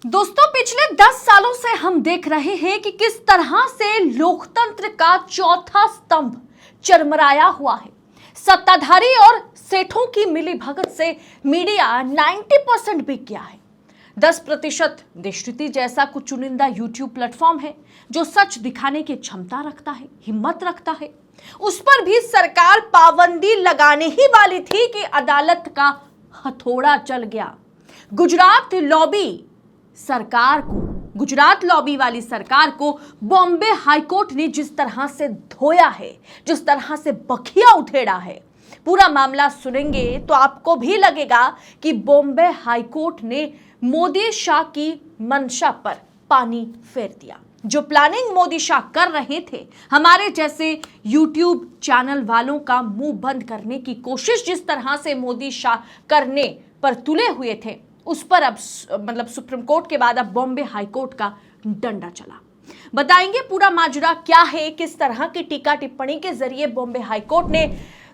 दोस्तों, पिछले 10 सालों से हम देख रहे हैं कि किस तरह से लोकतंत्र का चौथा स्तंभ चरमराया हुआ है। सत्ताधारी और सेठों की मिलीभगत से मीडिया 90% बिक गया है। 10% देशनीति जैसा कुछ चुनिंदा यूट्यूब प्लेटफॉर्म है जो सच दिखाने की क्षमता रखता है, हिम्मत रखता है। उस पर भी सरकार पाबंदी लगाने ही वाली थी कि अदालत का हथौड़ा चल गया। गुजरात लॉबी वाली सरकार को बॉम्बे हाईकोर्ट ने जिस तरह से धोया है, जिस तरह से बखिया उधेड़ा है, पूरा मामला सुनेंगे तो आपको भी लगेगा कि बॉम्बे हाईकोर्ट ने मोदी शाह की मंशा पर पानी फेर दिया। जो प्लानिंग मोदी शाह कर रहे थे, हमारे जैसे यूट्यूब चैनल वालों का मुंह बंद करने की कोशिश जिस तरह से मोदी शाह करने पर तुले हुए थे, उस पर अब सुप्रीम कोर्ट के बाद अब बॉम्बे हाईकोर्ट का डंडा चला। बताएंगे पूरा माजरा क्या है, किस तरह की टीका टिप्पणी के जरिए बॉम्बे हाईकोर्ट ने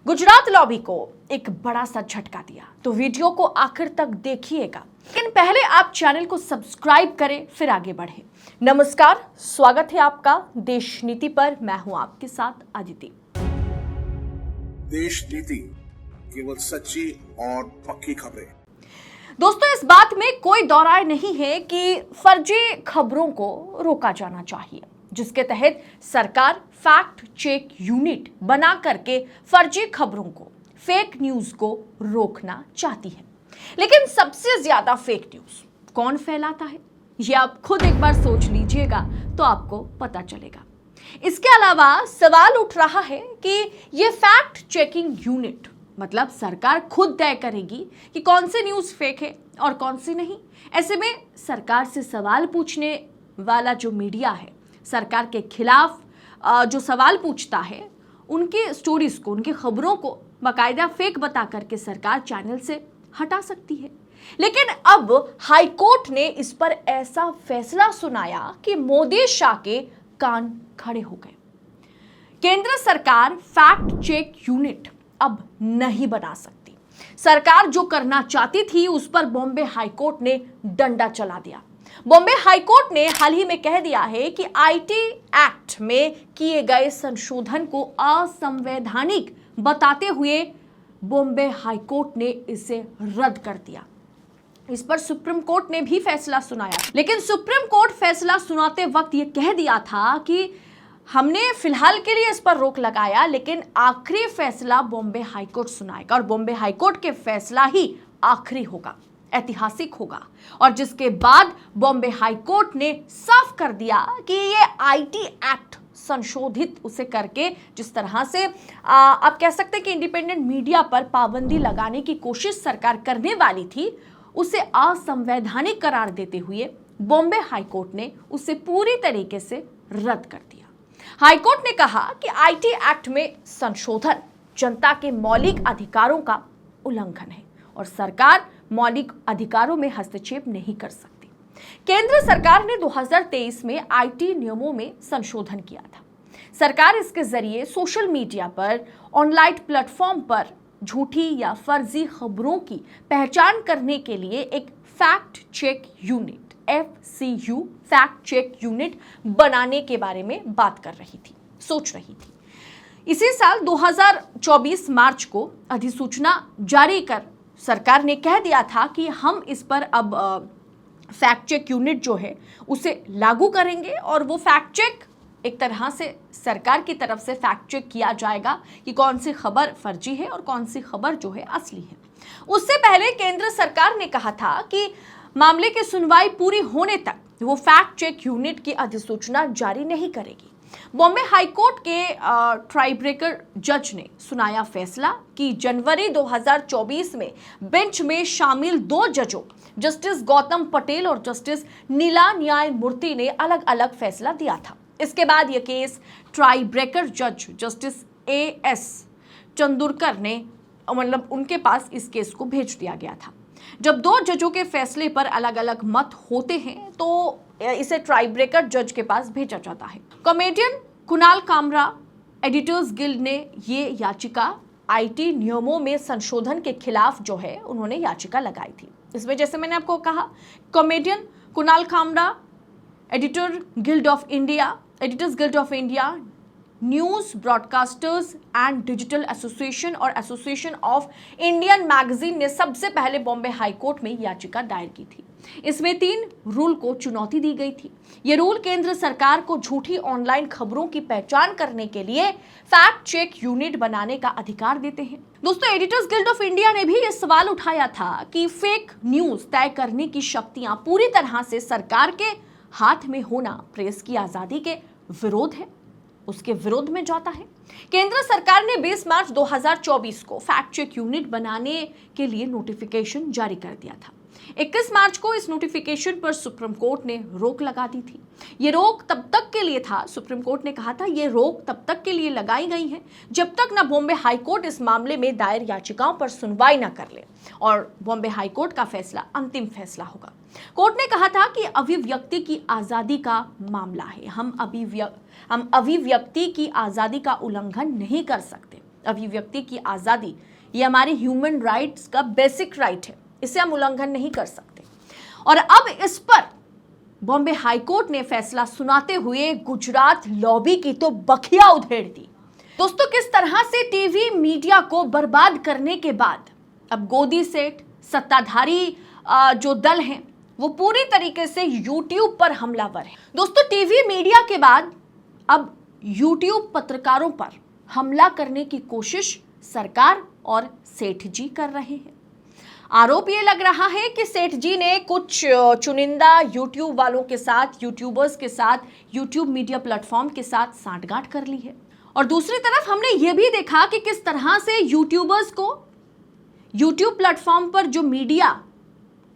गुजरात लॉबी को एक बड़ा सा झटका दिया। तो वीडियो को आखिर तक देखिएगा, लेकिन पहले आप चैनल को सब्सक्राइब करें, फिर आगे बढ़े। नमस्कार, स्वागत है आपका देश नीति पर। मैं हूं आपके साथ अदिति। देश नीति केवल सच्ची और पक्की खबरें। दोस्तों, इस बात में कोई दौराय नहीं है कि फर्जी खबरों को रोका जाना चाहिए, जिसके तहत सरकार फैक्ट चेक यूनिट बना करके फर्जी खबरों को, फेक न्यूज को रोकना चाहती है। लेकिन सबसे ज्यादा फेक न्यूज कौन फैलाता है, ये आप खुद एक बार सोच लीजिएगा तो आपको पता चलेगा। इसके अलावा सवाल उठ रहा है कि ये फैक्ट चेकिंग यूनिट मतलब सरकार खुद तय करेगी कि कौन सी न्यूज़ फेक है और कौन सी नहीं। ऐसे में सरकार से सवाल पूछने वाला जो मीडिया है, सरकार के खिलाफ जो सवाल पूछता है, उनकी स्टोरीज को, उनकी खबरों को बाकायदा फेक बता करके सरकार चैनल से हटा सकती है। लेकिन अब हाईकोर्ट ने इस पर ऐसा फैसला सुनाया कि मोदी शाह के कान खड़े हो गए। केंद्र सरकार फैक्ट चेक यूनिट अब नहीं बना सकती। सरकार जो करना चाहती थी उस पर बॉम्बे हाईकोर्ट ने डंडा चला दिया। बॉम्बे हाईकोर्ट ने हाल ही में कह दिया है कि आईटी एक्ट में किए गए संशोधन को असंवैधानिक बताते हुए बॉम्बे हाईकोर्ट ने इसे रद्द कर दिया। इस पर सुप्रीम कोर्ट ने भी फैसला सुनाया, लेकिन सुप्रीम कोर्ट फैसला सुनाते वक्त यह कह दिया था कि हमने फिलहाल के लिए इस पर रोक लगाया, लेकिन आखिरी फैसला बॉम्बे हाईकोर्ट सुनाएगा और बॉम्बे हाईकोर्ट के फैसला ही आखिरी होगा, ऐतिहासिक होगा। और जिसके बाद बॉम्बे हाईकोर्ट ने साफ कर दिया कि ये आईटी एक्ट संशोधित उसे करके जिस तरह से आप कह सकते हैं कि इंडिपेंडेंट मीडिया पर पाबंदी लगाने की कोशिश सरकार करने वाली थी, उसे असंवैधानिक करार देते हुए बॉम्बे हाईकोर्ट ने उसे पूरी तरीके से रद्द कर दिया। हाईकोर्ट ने कहा कि आईटी एक्ट में संशोधन जनता के मौलिक अधिकारों का उल्लंघन है और सरकार मौलिक अधिकारों में हस्तक्षेप नहीं कर सकती। केंद्र सरकार ने 2023 में आईटी नियमों में संशोधन किया था। सरकार इसके जरिए सोशल मीडिया पर, ऑनलाइन प्लेटफॉर्म पर झूठी या फर्जी खबरों की पहचान करने के लिए एक fact check unit FCU fact check unit बनाने के बारे में बात कर रही थी, सोच रही थी। इसी साल 2024 मार्च को अधिसूचना जारी कर सरकार ने कह दिया था कि हम इस पर अब फैक्ट चेक यूनिट जो है उसे लागू करेंगे और वो फैक्ट चेक एक तरह से सरकार की तरफ से फैक्ट चेक किया जाएगा कि कौन सी खबर फर्जी है और कौन सी खबर जो है असली है। उससे पहले केंद्र सरकार ने कहा था कि मामले की सुनवाई पूरी होने तक वो फैक्ट चेक यूनिट की अधिसूचना जारी नहीं करेगी। बॉम्बे हाईकोर्ट के ट्राई ब्रेकर जज ने सुनाया फैसला कि जनवरी 2024 में बेंच में शामिल 2 जजों, जस्टिस गौतम पटेल और जस्टिस नीला न्यायमूर्ति ने अलग अलग फैसला दिया था। इसके बाद यह केस ट्राई ब्रेकर जज जस्टिस AS चंदुरकर ने उनके पास इस केस को भेज दिया गया था। जब 2 जजों के फैसले पर अलग अलग मत होते हैं तो इसे ट्राई ब्रेकर जज के पास भेजा जाता है। Comedian Kunal Kamra editors guild ने ये याचिका आईटी नियमों में संशोधन के खिलाफ जो है उन्होंने याचिका लगाई थी। इसमें जैसे मैंने आपको कहा, comedian Kunal Kamra, editors guild of India, news broadcasters and digital association और एसोसिएशन ऑफ इंडियन मैगजीन ने सबसे पहले बॉम्बे हाई कोर्ट में याचिका दायर की थी। इसमें 3 रूल को चुनौती दी गई थी। ये रूल केंद्र सरकार को झूठी ऑनलाइन खबरों की पहचान करने के लिए फैक्ट चेक यूनिट बनाने का अधिकार देते हैं। दोस्तों, एडिटर्स गिल्ड ऑफ इंडिया ने भी ये सवाल उठाया था कि फेक न्यूज तय करने की शक्तियां पूरी तरह से सरकार के हाथ में होना प्रेस की आजादी के विरोध है, उसके विरोध में जाता है। केंद्र सरकार ने 20 मार्च 2024 को फैक्ट चेक यूनिट बनाने के लिए नोटिफिकेशन जारी कर दिया था। 21 मार्च को इस नोटिफिकेशन पर सुप्रीम कोर्ट ने रोक लगा दी थी। ये रोक तब तक के लिए था, सुप्रीम कोर्ट ने कहा था ये रोक तब तक के लिए लगाई गई है जब तक ना बॉम्बे हाई कोर्ट इस मामले में दायर याचिकाओं पर सुनवाई ना कर ले और बॉम्बे हाई कोर्ट का फैसला अंतिम फैसला होगा। कोर्ट ने कहा था कि अभिव्यक्ति की आजादी का मामला है, हम अभिव्यक्ति की आजादी का उल्लंघन नहीं कर सकते। अभिव्यक्ति की आजादी ये हमारे ह्यूमन राइट्स का बेसिक राइट है, इसे हम उल्लंघन नहीं कर सकते। और अब इस पर बॉम्बे हाई कोर्ट ने फैसला सुनाते हुए गुजरात लॉबी की तो बखिया उधेड़ दी। दोस्तों, किस तरह से टीवी मीडिया को बर्बाद करने के बाद अब गोदी सेठ सत्ताधारी जो दल हैं वो पूरी तरीके से यूट्यूब पर हमलावर है। दोस्तों, टीवी मीडिया के बाद अब यूट्यूब पत्रकारों पर हमला करने की कोशिश सरकार और सेठ जी कर रहे हैं। आरोप ये लग रहा है कि सेठ जी ने कुछ चुनिंदा यूट्यूब वालों के साथ, यूट्यूबर्स के साथ, यूट्यूब मीडिया प्लेटफॉर्म के साथ सांठगांठ कर ली है। और दूसरी तरफ हमने ये भी देखा कि किस तरह से यूट्यूबर्स को यूट्यूब प्लेटफॉर्म पर जो मीडिया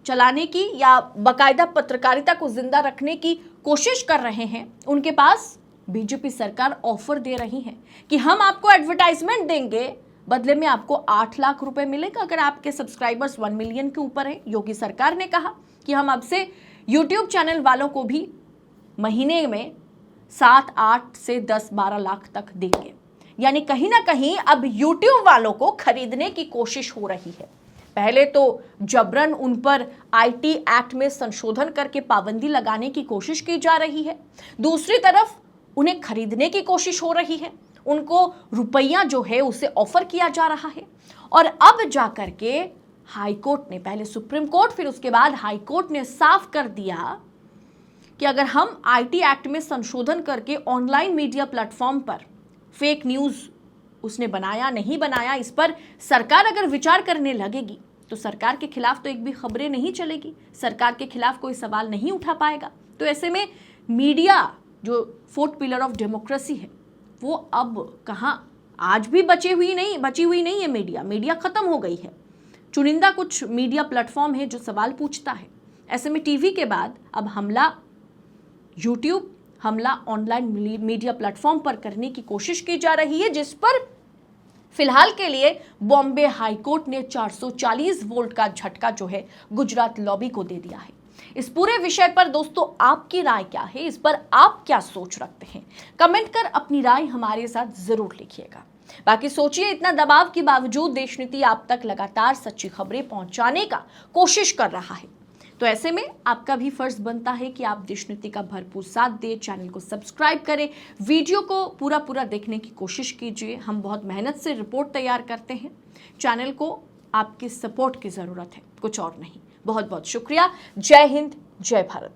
चलाने की या बाकायदा पत्रकारिता को जिंदा रखने की कोशिश कर रहे हैं, उनके पास बीजेपी सरकार ऑफर दे रही है कि हम आपको एडवर्टाइजमेंट देंगे, बदले में आपको 8 लाख रुपए मिलेगा अगर आपके सब्सक्राइबर्स 1 मिलियन के ऊपर हैं। योगी सरकार ने कहा कि हम अब से यूट्यूब चैनल वालों को भी महीने में 7, 8 से 10, 12 लाख तक देंगे। यानी कहीं ना कहीं अब यूट्यूब वालों को खरीदने की कोशिश हो रही है। पहले तो जबरन उन पर आईटी एक्ट में संशोधन करके पाबंदी लगाने की कोशिश की जा रही है, दूसरी तरफ उन्हें खरीदने की कोशिश हो रही है, उनको रुपया जो है उसे ऑफर किया जा रहा है। और अब जाकर के हाई कोर्ट ने, पहले सुप्रीम कोर्ट फिर उसके बाद हाई कोर्ट ने साफ कर दिया कि अगर हम आईटी एक्ट में संशोधन करके ऑनलाइन मीडिया प्लेटफॉर्म पर फेक न्यूज उसने बनाया नहीं बनाया, इस पर सरकार अगर विचार करने लगेगी तो सरकार के खिलाफ तो एक भी खबरें नहीं चलेगी, सरकार के खिलाफ कोई सवाल नहीं उठा पाएगा। तो ऐसे में मीडिया जो 4th पिलर ऑफ डेमोक्रेसी है वो अब कहाँ, आज भी बची हुई नहीं है। मीडिया खत्म हो गई है। चुनिंदा कुछ मीडिया प्लेटफॉर्म है जो सवाल पूछता है। ऐसे में टीवी के बाद अब हमला यूट्यूब, हमला ऑनलाइन मीडिया प्लेटफॉर्म पर करने की कोशिश की जा रही है, जिस पर फिलहाल के लिए बॉम्बे हाई कोर्ट ने 440 वोल्ट का झटका जो है गुजरात लॉबी को दे दिया है। इस पूरे विषय पर दोस्तों आपकी राय क्या है, इस पर आप क्या सोच रखते हैं, कमेंट कर अपनी राय हमारे साथ जरूर लिखिएगा। बाकी सोचिए, इतना दबाव के बावजूद देश नीति आप तक लगातार सच्ची खबरें पहुंचाने का कोशिश कर रहा है, तो ऐसे में आपका भी फर्ज बनता है कि आप देश नीति का भरपूर साथ दें, चैनल को सब्सक्राइब करें, वीडियो को पूरा देखने की कोशिश कीजिए। हम बहुत मेहनत से रिपोर्ट तैयार करते हैं, चैनल को आपकी सपोर्ट की जरूरत है, कुछ और नहीं। बहुत बहुत शुक्रिया। जय हिंद, जय भारत।